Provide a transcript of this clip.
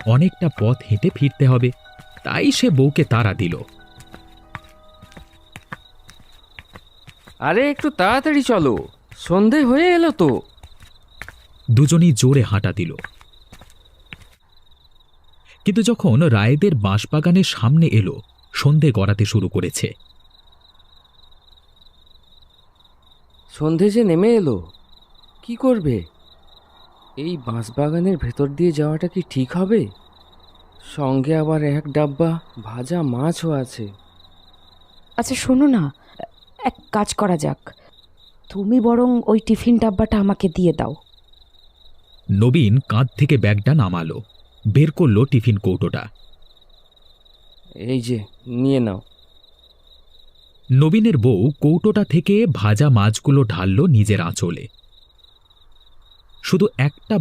অনেকটা পথ হেঁটে ফিরতে হবে, তাই সে বউকে তাড়া দিল। আরে একটু তাড়াতাড়ি চলো, সন্ধে হয়ে এলো তো। দুজনেই জোরে হাঁটা দিল, কিন্তু যখন রায়েদের বাঁশবাগানের সামনে এলো, সন্ধে গড়াতে শুরু করেছে। সন্ধে যে নেমে এলো, কি করবে? এই বাঁশবাগানের ভেতর দিয়ে যাওয়াটা কি ঠিক হবে? সঙ্গে আবার এক ডাব্বা ভাজা মাছও আছে। আচ্ছা শোনো না, এক কাজ করা যাক, তুমি বরং ওই টিফিন ডাব্বাটা আমাকে দিয়ে দাও। নবীন কাঁধ থেকে ব্যাগটা নামালো, বের করলো টিফিন কৌটোটা। এই যে, নিয়ে নাও। নবীনের বউ কৌটোটা থেকে ভাজা মাছগুলো ঢাললো নিজের আঁচলে। শুধু একটা